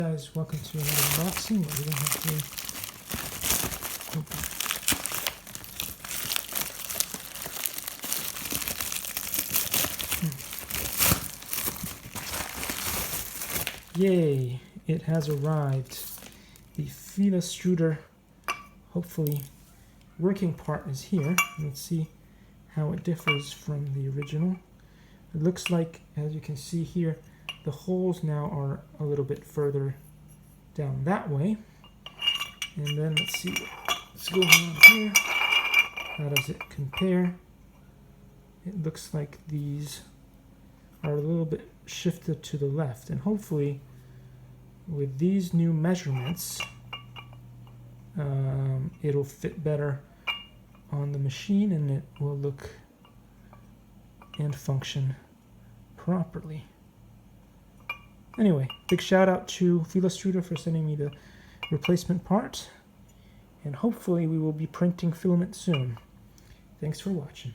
Guys, welcome to another unboxing. What do we have here? Yay! It has arrived. The Filastruder, hopefully, working part is here. Let's see how it differs from the original. It looks like, as you can see here, the holes now are a little bit further down that way. And then let's see what's going on here. How does it compare? It looks like these are a little bit shifted to the left. And hopefully, with these new measurements, it'll fit better on the machine and it will look and function properly. Anyway, big shout out to Filastruder for sending me the replacement part, and hopefully we will be printing filament soon. Thanks for watching.